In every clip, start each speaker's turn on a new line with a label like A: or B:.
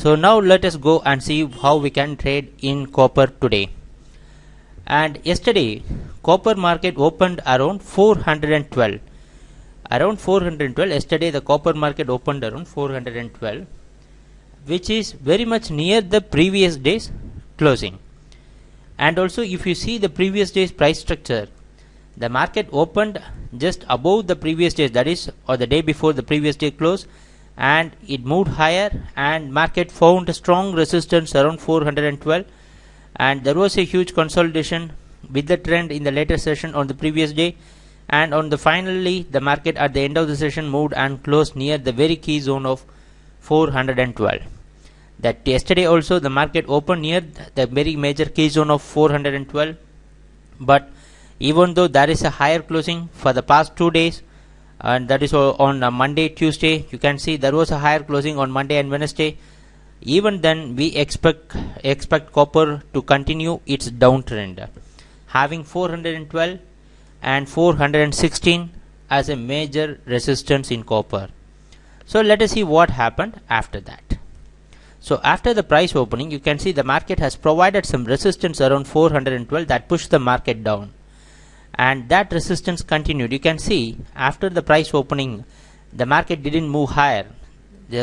A: So now let us go and see how we can trade in copper today. And yesterday copper market opened around 412. Around 412 yesterday the copper market opened around 412, which is very much near the previous day's closing. And also if you see the previous day's price structure, the market opened just above the previous day, that is or the day before the previous day close, and it moved higher and market found a strong resistance around 412, and there was a huge consolidation with the trend in the later session on the previous day, and on the finally the market at the end of the session moved and closed near the very key zone of 412. That yesterday also the market opened near the very major key zone of 412, but even though there is a higher closing for the past 2 days, and that is on Monday, Tuesday, you can see there was a higher closing on Monday and Wednesday. Even then we expect copper to continue its downtrend, having 412 and 416 as a major resistance in copper. So let us see what happened after that. So after the price opening, you can see the market has provided some resistance around 412 that pushed the market down, and that resistance continued. You can see after the price opening the market didn't move higher.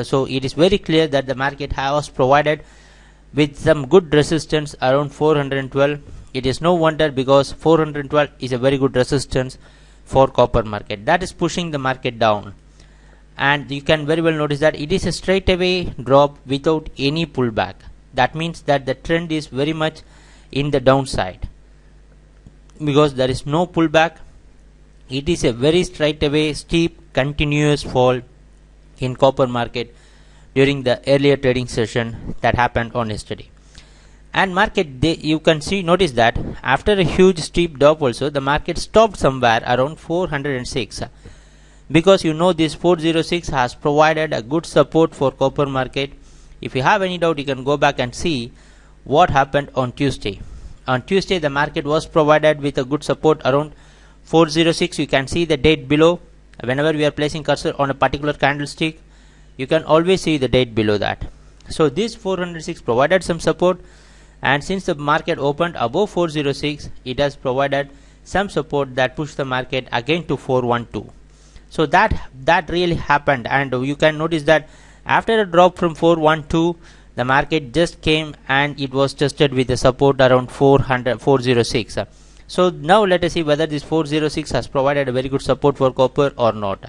A: So it is very clear that the market has provided with some good resistance around 412. It is no wonder, because 412 is a very good resistance for copper market. That is pushing the market down, and you can very well notice that it is a straight away drop without any pullback. That means that the trend is very much in the downside, because there is no pullback. It is a very straight away steep continuous fall in copper market during the earlier trading session that happened on yesterday. And market, you can see notice that after a huge steep drop also the market stopped somewhere around 406, because you know this 406 has provided a good support for copper market. If you have any doubt, you can go back and see what happened on Tuesday. On Tuesday the market was provided with a good support around 406. You can see the date below. Whenever we are placing cursor on a particular candlestick, you can always see the date below that. So this 406 provided some support, and since the market opened above 406, it has provided some support that pushed the market again to 412. So that really happened, and you can notice that after a drop from 412, the market just came and it was tested with a support around 406. So now let us see whether this 406 has provided a very good support for copper or not.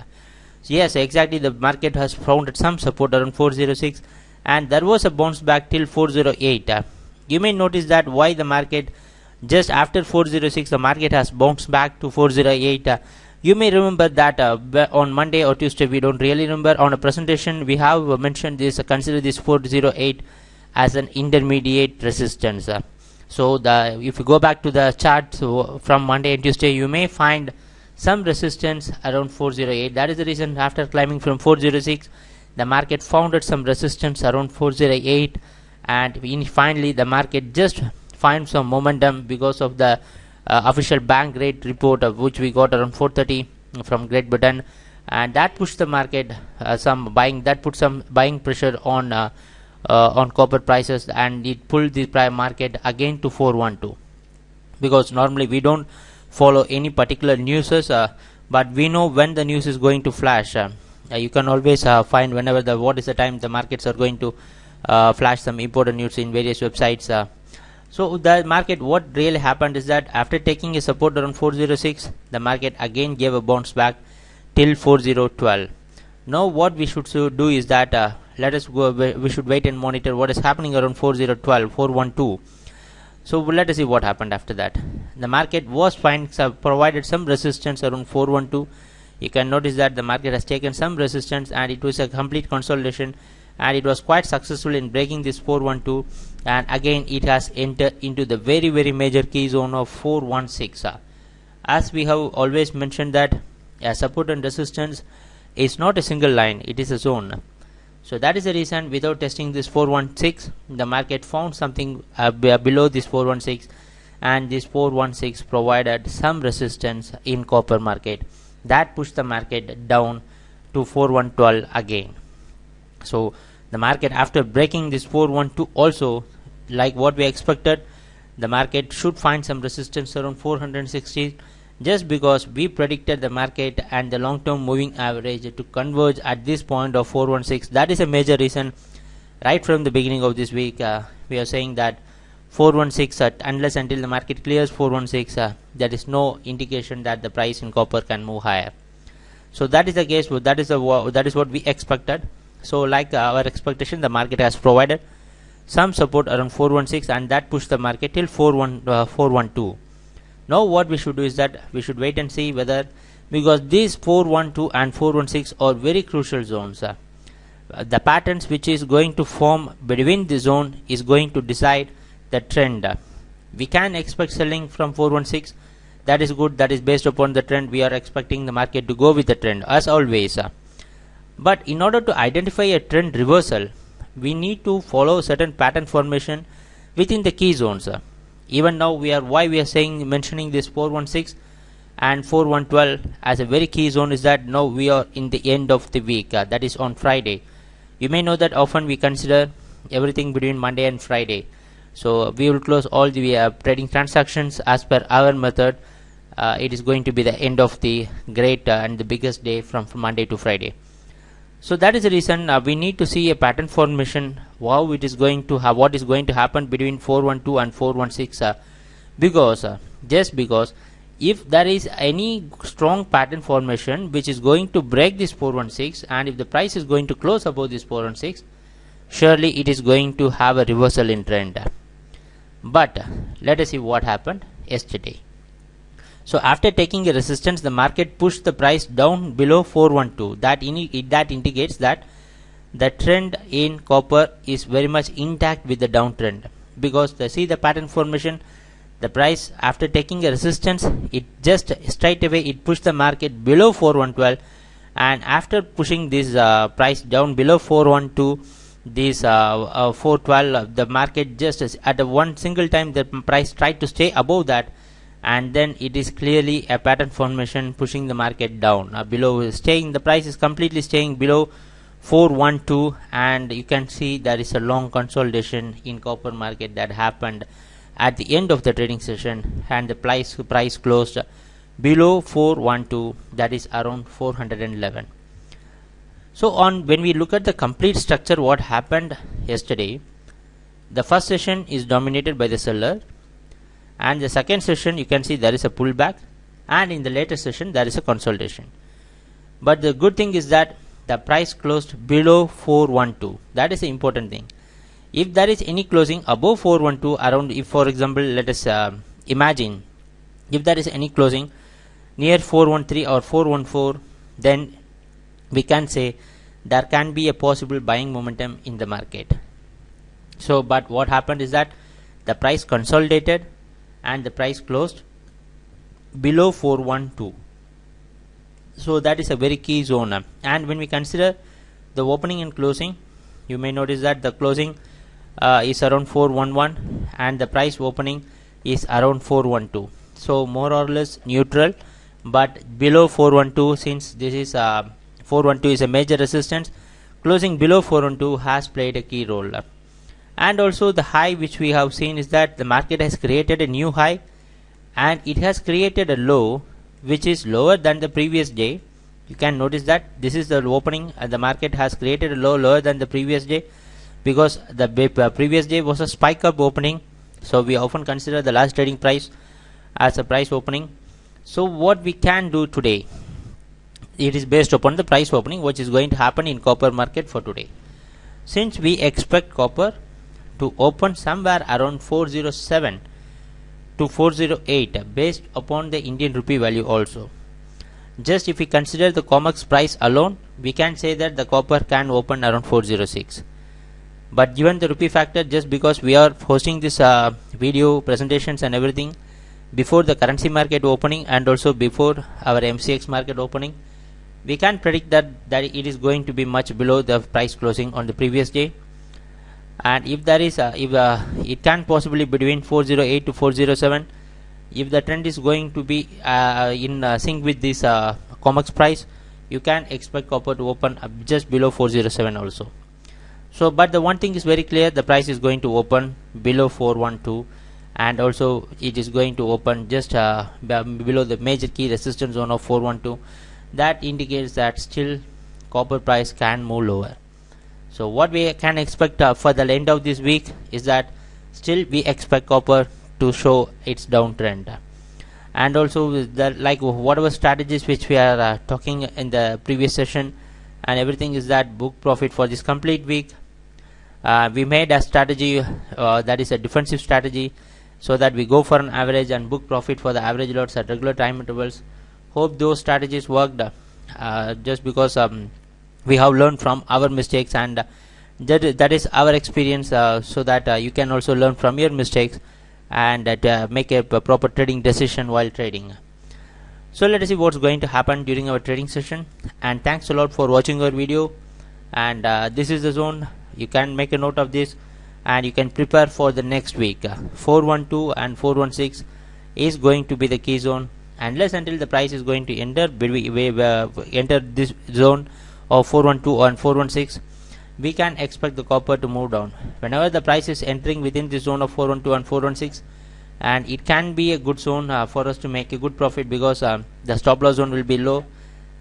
A: So yes, exactly, the market has found some support around 406, and there was a bounce back till 408. You may notice that why the market just after 406 the market has bounced back to 408. You may remember that on Monday or Tuesday, we don't really remember, on a presentation we have mentioned this, consider this 408 as an intermediate resistance. So if you go back to the chart from Monday and Tuesday, you may find some resistance around 408. That is the reason after climbing from 406 the market found some resistance around 408, and finally the market just find some momentum because of the official bank rate report of which we got around 4:30 from Great Britain, and that pushed the market put some buying pressure on copper prices, and it pulled the market again to 412. Because normally we don't follow any particular news, but we know when the news is going to flash. You can always find whenever what is the time the markets are going to flash some important news in various websites. So the market, what really happened is that after taking a support around 406, the market again gave a bounce back till 4012. Now what we should do is that let us go. We should wait and monitor what is happening around 4012, 412. So let us see what happened after that. The market was provided some resistance around 412. You can notice that the market has taken some resistance, and it was a complete consolidation, and it was quite successful in breaking this 412, and again it has entered into the very major key zone of 416. As we have always mentioned that support and resistance is not a single line, it is a zone. So that is the reason without testing this 416, the market found something below this 416, and this 416 provided some resistance in copper market that pushed the market down to 4112 again. So the market after breaking this 412 also, like what we expected, the market should find some resistance around 460, just because we predicted the market and the long term moving average to converge at this point of 416. That is a major reason. Right from the beginning of this week, we are saying that 416, unless until the market clears 416, there is no indication that the price in copper can move higher. So that is the case. That is what we expected. So like our expectation, the market has provided some support around 416, and that pushed the market till 412. Now what we should do is that we should wait and see whether, because these 412 and 416 are very crucial zones. The patterns which is going to form between the zone is going to decide the trend. We can expect selling from 416. That is good. That is based upon the trend. We are expecting the market to go with the trend as always. But in order to identify a trend reversal, we need to follow certain pattern formation within the key zones. Even now why we are mentioning this 416 and 4112 as a very key zone is that now we are in the end of the week, that is on Friday. You may know that often we consider everything between Monday and Friday. So we will close all the trading transactions as per our method. It is going to be the end of the great and the biggest day from Monday to Friday. So that is the reason we need to see a pattern formation, how it is going to have, what is going to happen between 412 and 416, just because if there is any strong pattern formation which is going to break this 416, and if the price is going to close above this 416, surely it is going to have a reversal in trend. But let us see what happened yesterday. So after taking a resistance, the market pushed the price down below 412. That indicates that the trend in copper is very much intact with the downtrend, because see the pattern formation, the price after taking a resistance, it just straight away it pushed the market below 4112, and after pushing this price down below 412, this 412, the market just at one single time the price tried to stay above that, and then it is clearly a pattern formation pushing the market down below, the price is completely staying below 412, and you can see there is a long consolidation in copper market that happened at the end of the trading session, and the price closed below 412, that is around 411. So when we look at the complete structure, what happened yesterday, the first session is dominated by the seller, and the second session you can see there is a pullback, and in the later session there is a consolidation. But the good thing is that the price closed below 412. That is the important thing. If there is any closing above 412 around, if for example let us imagine if there is any closing near 413 or 414, then we can say there can be a possible buying momentum in the market. So but what happened is that the price consolidated and the price closed below 412. So that is a very key zone. And when we consider the opening and closing, you may notice that the closing is around 411 and the price opening is around 412. So more or less neutral, but below 412, since this is 412 is a major resistance, closing below 412 has played a key role. And also the high which we have seen is that the market has created a new high, and it has created a low which is lower than the previous day. You can notice that this is the opening, and the market has created a low lower than the previous day, because the previous day was a spike up opening. So we often consider the last trading price as a price opening. So what we can do today, it is based upon the price opening which is going to happen in copper market for today. Since we expect copper to open somewhere around 407 to 408 based upon the Indian rupee value also. Just if we consider the COMEX price alone, we can say that the copper can open around 406. But given the rupee factor, just because we are hosting this video presentations and everything before the currency market opening and also before our MCX market opening, we can predict that it is going to be much below the price closing on the previous day. And if there is it can possibly between 408 to 407. If the trend is going to be in sync with this COMEX price, you can expect copper to open just below 407 also. So but the one thing is very clear, the price is going to open below 412, and also it is going to open just below the major key resistance zone of 412. That indicates that still copper price can move lower. So what we can expect for the end of this week is that still we expect copper to show its downtrend, and also with the like whatever strategies which we are talking in the previous session and everything, is that book profit for this complete week. We made a strategy that is a defensive strategy, so that we go for an average and book profit for the average lots at regular time intervals. Hope those strategies worked, just because we have learned from our mistakes, and that is our experience, so that you can also learn from your mistakes and make a proper trading decision while trading. So let us see what's going to happen during our trading session, and thanks a lot for watching our video. And this is the zone. You can make a note of this and you can prepare for the next week. 412 and 416 is going to be the key zone, unless until the price is going to enter this zone of 412 and 416. We can expect the copper to move down whenever the price is entering within this zone of 412 and 416, and it can be a good zone for us to make a good profit, because the stop loss zone will be low,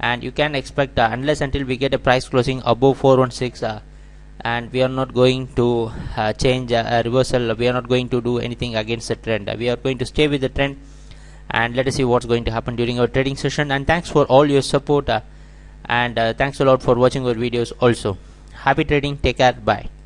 A: and you can expect unless until we get a price closing above 416, and we are not going to change a reversal. We are not going to do anything against the trend. We are going to stay with the trend, and let us see what's going to happen during our trading session. And thanks for all your support, and thanks a lot for watching our videos also. Happy trading. Take care. Bye.